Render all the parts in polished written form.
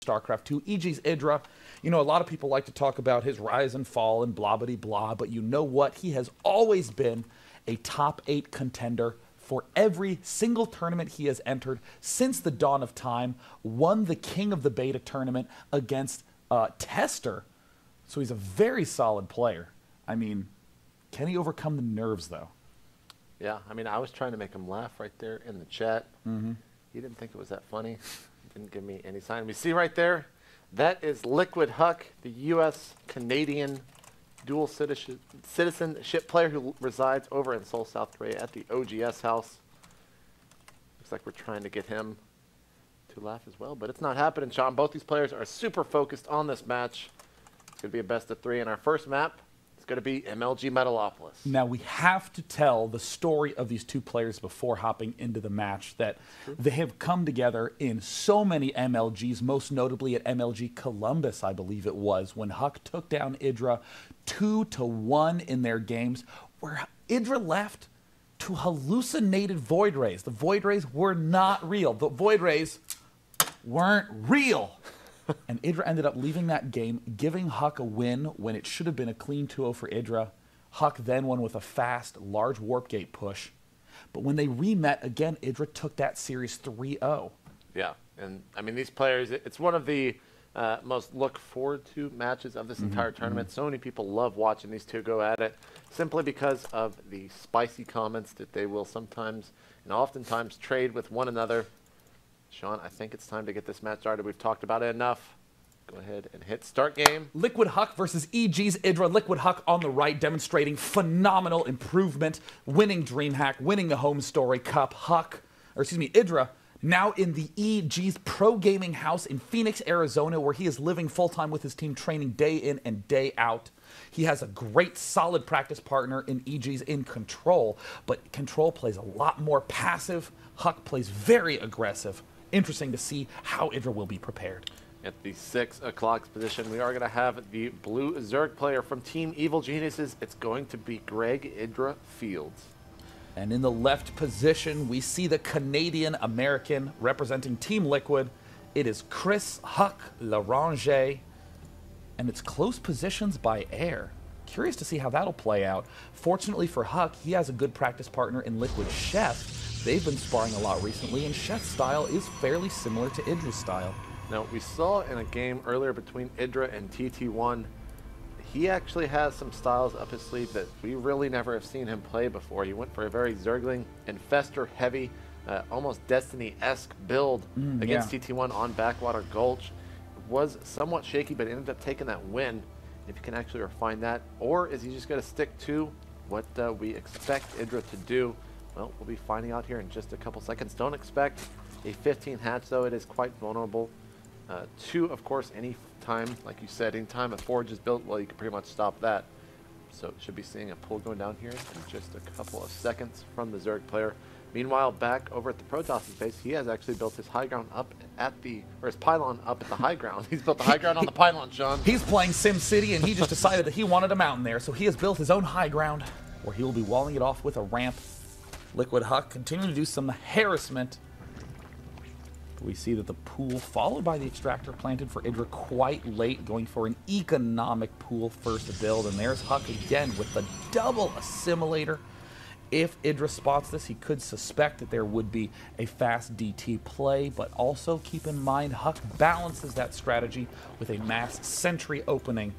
Starcraft 2. EGIdra, you know, a lot of people like to talk about his rise and fall and blah-blah-blah, but you know what? He has always been a top 8 contender for every single tournament he has entered since the dawn of time. Won the King of the Beta tournament against Tester. So he's a very solid player. I mean, can he overcome the nerves, though? Yeah, I mean, I was trying to make him laugh right there in the chat. He didn't think it was that funny. Didn't give me any sign. We see right there, that is LiquidHuK, the U.S.-Canadian dual citizenship player who resides over in Seoul, South Korea at the OGS house. Looks like we're trying to get him to laugh as well, but it's not happening, Sean. Both these players are super focused on this match. It's going to be a best of 3 in our first map. It's going to be MLG Metalopolis. Now, we have to tell the story of these two players before hopping into the match, that they have come together in so many MLGs, most notably at MLG Columbus, I believe it was, when Huck took down EGIdra 2-1 in their games, where EGIdra left to hallucinated Void Rays. The Void Rays were not real. The Void Rays weren't real. And EGIdra ended up leaving that game, giving Huck a win when it should have been a clean 2-0 for EGIdra. Huck then won with a fast, large warp gate push. But when they remet, again, EGIdra took that series 3-0. Yeah, and I mean, these players, it's one of the most look forward to matches of this entire tournament. So many people love watching these two go at it, simply because of the spicy comments that they will sometimes and oftentimes trade with one another. Sean, I think it's time to get this match started. We've talked about it enough. Go ahead and hit start game. LiquidHuK versus EGIdra. LiquidHuK on the right, demonstrating phenomenal improvement, winning DreamHack, winning the Home Story Cup. EGIdra now in the EG's Pro Gaming House in Phoenix, Arizona, where he is living full-time with his team, training day in and day out. He has a great, solid practice partner in EG's in Control, but Control plays a lot more passive. Huck plays very aggressive. Interesting to see how EGIdra will be prepared. At the 6 o'clock position, we are going to have the blue Zerg player from Team Evil Geniuses. It's going to be Greg EGIdra Fields. And in the left position, we see the Canadian-American representing Team Liquid. It is Chris Huck Larange, and it's close positions by air. Curious to see how that'll play out. Fortunately for Huck, he has a good practice partner in Liquid Chef. They've been sparring a lot recently, and Chef's style is fairly similar to EGIdra's style. Now, we saw in a game earlier between EGIdra and TT1, he actually has some styles up his sleeve that we really never have seen him play before. He went for a very Zergling Infestor heavy, almost Destiny-esque build against TT1 on Backwater Gulch. It was somewhat shaky, but ended up taking that win. If you can actually refine that, or is he just going to stick to what we expect EGIdra to do? Well, we'll be finding out here in just a couple seconds. Don't expect a 15 hatch, though. It is quite vulnerable to, of course, any time, like you said, any time a forge is built, well, you can pretty much stop that. So should be seeing a pull going down here in just a couple of seconds from the Zerg player. Meanwhile, back over at the Protoss base, he has actually built his high ground up at the, or his pylon up at the high ground. He's built the high ground on the pylon, Sean. He's playing SimCity, and he just decided that he wanted a mountain there, so he has built his own high ground, where he will be walling it off with a ramp. LiquidHuK continuing to do some harassment. We see that the pool, followed by the extractor, planted for EGIdra quite late, going for an economic pool first build. And there's Huck again with the double assimilator. If EGIdra spots this, he could suspect that there would be a fast DT play, but also keep in mind Huck balances that strategy with a mass sentry opening.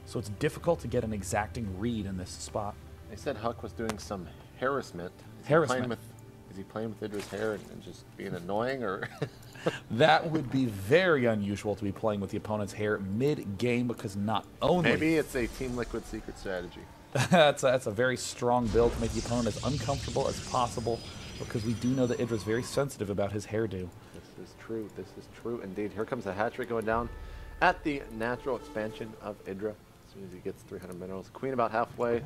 So it's difficult to get an exacting read in this spot. They said Huck was doing some harassment. Is he playing with EGIdra's hair and just being annoying, or? That would be very unusual to be playing with the opponent's hair mid-game, because not only... Maybe it's a Team Liquid secret strategy. that's a very strong build to make the opponent as uncomfortable as possible, because we do know that EGIdra's very sensitive about his hairdo. This is true. This is true indeed. Here comes a hatch rate going down at the natural expansion of EGIdra. As soon as he gets 300 minerals. Queen about halfway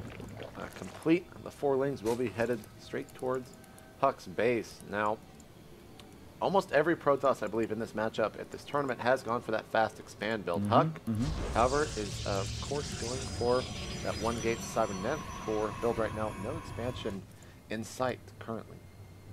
complete. The 4 lanes will be headed straight towards Huck's base. Now, almost every Protoss, I believe, in this matchup at this tournament has gone for that fast expand build. Huck, however, is of course going for that 1 gate cybernetic core build right now. No expansion in sight currently.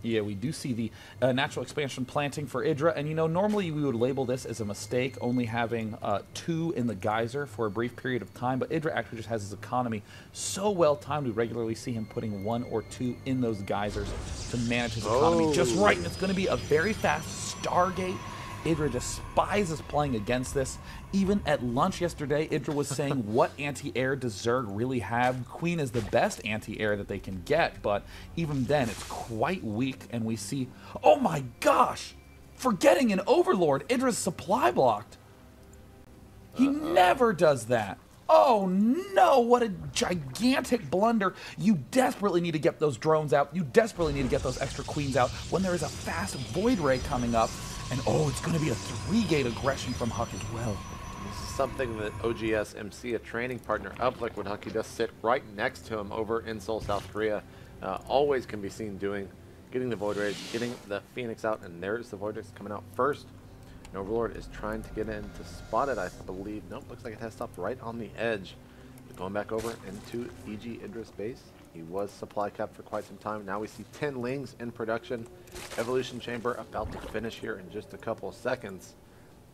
Yeah, we do see the natural expansion planting for EGIdra, and you know, normally we would label this as a mistake, only having 2 in the geyser for a brief period of time, but EGIdra actually just has his economy so well timed, we regularly see him putting 1 or 2 in those geysers to manage his economy just right, and it's going to be a very fast Stargate. EGIdra despises playing against this. Even at lunch yesterday, EGIdra was saying, what anti-air does Zerg really have? Queen is the best anti-air that they can get, but even then, it's quite weak, and we see, oh my gosh! Forgetting an Overlord, EGIdra's supply blocked. He never does that. Oh no, what a gigantic blunder. You desperately need to get those drones out. You desperately need to get those extra queens out when there is a fast Void Ray coming up. And oh, it's going to be a 3-gate aggression from HuK as well. This is something that OGS MC, a training partner of LiquidHuK, he does sit right next to him over in Seoul, South Korea. Always can be seen doing, getting the Void Rays, getting the Phoenix out, and there's the Void Rays coming out first. And Overlord is trying to get in to spot it, I believe. Nope, looks like it has stopped right on the edge. Going back over into EGIdra's base. He was supply capped for quite some time. Now we see 10 Lings in production. Evolution Chamber about to finish here in just a couple of seconds.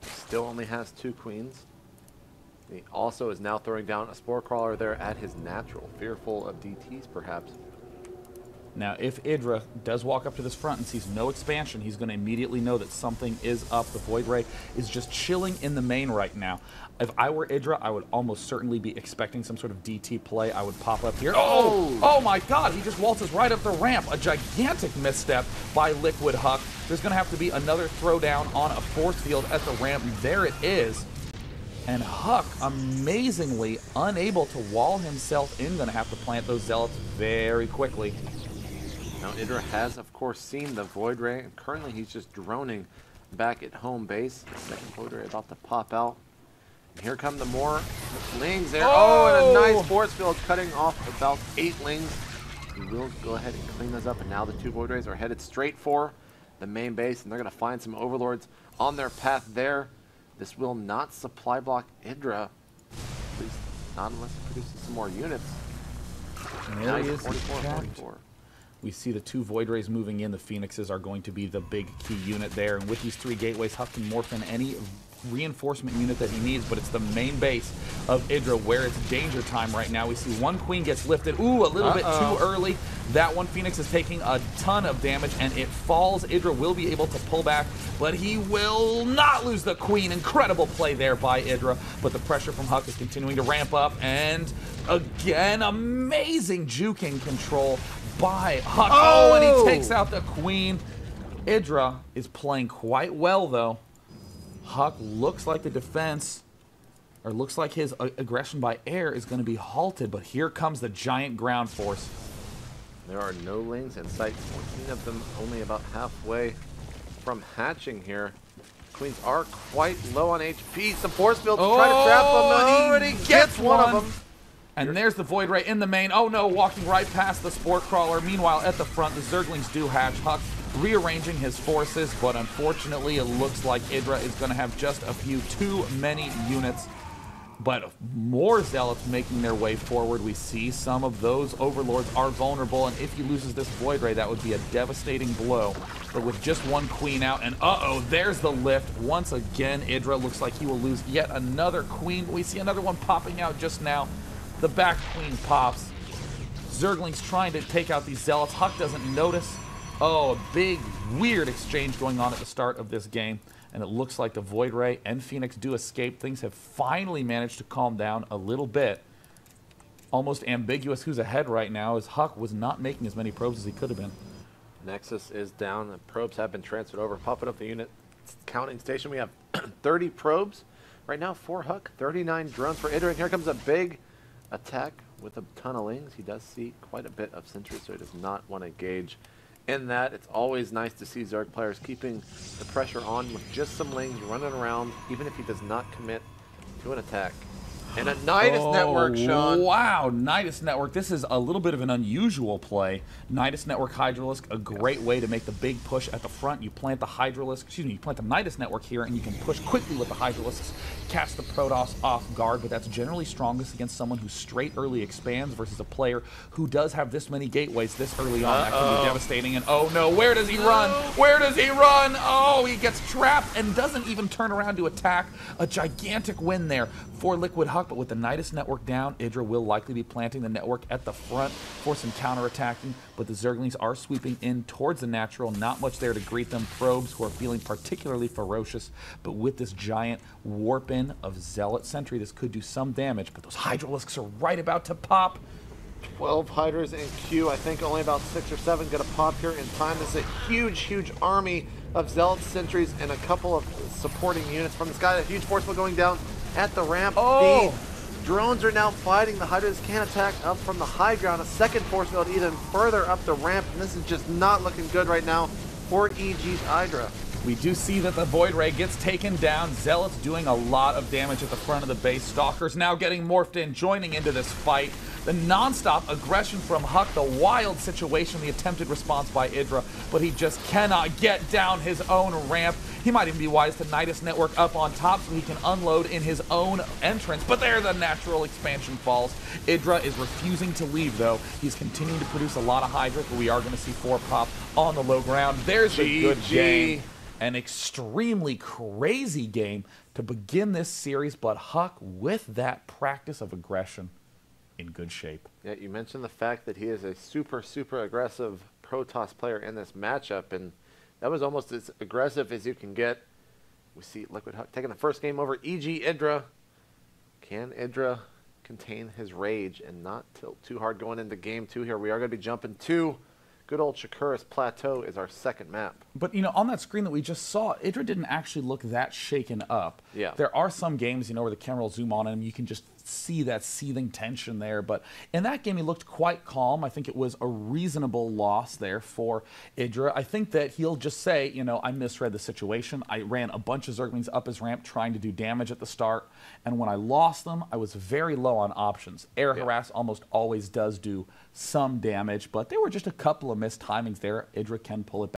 Still only has 2 queens. He also is now throwing down a Spore Crawler there at his natural, fearful of DTs perhaps. Now, if EGIdra does walk up to this front and sees no expansion, he's going to immediately know that something is up. The Void Ray is just chilling in the main right now. If I were EGIdra, I would almost certainly be expecting some sort of DT play. I would pop up here. Oh my god, he just waltzes right up the ramp. A gigantic misstep by LiquidHuK. There's going to have to be another throwdown on a force field at the ramp. There it is. And HuK, amazingly unable to wall himself in, going to have to plant those Zealots very quickly. Now, EGIdra has, of course, seen the Void Ray, and currently he's just droning back at home base. The second Void Ray about to pop out. And here come the more Lings there. Oh, and a nice force field cutting off about 8 Lings. He will go ahead and clean those up, and now the 2 Void Rays are headed straight for the main base, and they're going to find some Overlords on their path there. This will not supply block EGIdra, at least not unless it produces some more units. And there he is, 44. We see the 2 Void Rays moving in. The Phoenixes are going to be the big key unit there. And with these 3 gateways, HuK can morph in any reinforcement unit that he needs, but it's the main base of EGIdra where it's danger time right now. We see 1 queen gets lifted. Ooh, a little bit too early. That 1 Phoenix is taking a ton of damage, and it falls. EGIdra will be able to pull back, but he will not lose the queen. Incredible play there by EGIdra, but the pressure from HuK is continuing to ramp up, and again, amazing juking control by HuK. Oh, and he takes out the queen. EGIdra is playing quite well, though. HuK looks like the defense, or looks like his aggression by air is going to be halted, but here comes the giant ground force. There are no Lings in sight, 14 of them only about halfway from hatching here. Queens are quite low on HP. Some force fields try to trap them, and he gets one of them. And there's the Void Ray in the main. Oh no, walking right past the Spore Crawler. Meanwhile, at the front, the Zerglings do hatch. HuK rearranging his forces, but unfortunately, it looks like EGIdra is going to have just a few too many units. But more Zealots making their way forward. We see some of those Overlords are vulnerable, and if he loses this Void Ray, that would be a devastating blow. But with just 1 queen out, and uh-oh, there's the lift. Once again, EGIdra looks like he will lose yet another queen. We see another one popping out just now. The back queen pops. Zerglings trying to take out these Zealots. HuK doesn't notice. Oh, a big, weird exchange going on at the start of this game. And it looks like the Void Ray and Phoenix do escape. Things have finally managed to calm down a little bit. Almost ambiguous who's ahead right now, as HuK was not making as many probes as he could have been. Nexus is down. The probes have been transferred over. Popping up the unit counting station. We have 30 probes right now for HuK. 39 drones for EGIdra. And here comes a big attack with a ton of Lings. He does see quite a bit of sentries, so he does not want to engage in that. It's always nice to see Zerg players keeping the pressure on with just some Lings running around, even if he does not commit to an attack. And a Nidus Network, Sean. Wow, Nidus Network. This is a little bit of an unusual play. Nidus Network Hydralisk, a great way to make the big push at the front. You plant the Hydralisk, excuse me, you plant the Nidus Network here, and you can push quickly with the Hydralisks, catch the Protoss off guard, but that's generally strongest against someone who straight early expands versus a player who does have this many gateways this early on. That can be devastating, and oh no, where does he run? Where does he run? Oh, he gets trapped and doesn't even turn around to attack. A gigantic win there for LiquidHuK, but with the Nidus Network down, EGIdra will likely be planting the network at the front for some counterattacking, but the Zerglings are sweeping in towards the natural. Not much there to greet them. Probes, who are feeling particularly ferocious, but with this giant warp-in of Zealot Sentry, this could do some damage, but those Hydralisks are right about to pop. 12 Hydras in queue. I think only about 6 or 7 going to pop here in time. This is a huge, huge army of Zealot Sentries and a couple of supporting units from this guy. A huge force going down at the ramp. Oh! The drones are now fighting. The Hydras can attack up from the high ground. A second force field even further up the ramp, and this is just not looking good right now for EGIdra. We do see that the Void Ray gets taken down. Zealots doing a lot of damage at the front of the base. Stalkers now getting morphed in, joining into this fight. The non-stop aggression from HuK, the wild situation, the attempted response by EGIdra, but he just cannot get down his own ramp. He might even be wise to Nidus Network up on top so he can unload in his own entrance, but there the natural expansion falls. EGIdra is refusing to leave, though. He's continuing to produce a lot of Hydras, but we are going to see 4 pop on the low ground. There's a good game. An extremely crazy game to begin this series, but HuK, with that practice of aggression, in good shape. Yeah, you mentioned the fact that he is a super, super aggressive Protoss player in this matchup, and that was almost as aggressive as you can get. We see LiquidHuK taking the first game over EGIdra. Can EGIdra contain his rage and not tilt too hard going into game 2 here? We are going to be jumping to good old Shakuras Plateau is our second map. But, you know, on that screen that we just saw, EGIdra didn't actually look that shaken up. Yeah. There are some games, you know, where the camera will zoom on him, you can just see that seething tension there. But in that game, he looked quite calm. I think it was a reasonable loss there for EGIdra. I think that he'll just say, you know, I misread the situation. I ran a bunch of Zerglings up his ramp trying to do damage at the start. And when I lost them, I was very low on options. Air harass almost always does do some damage, but there were just a couple of missed timings there. EGIdra can pull it back.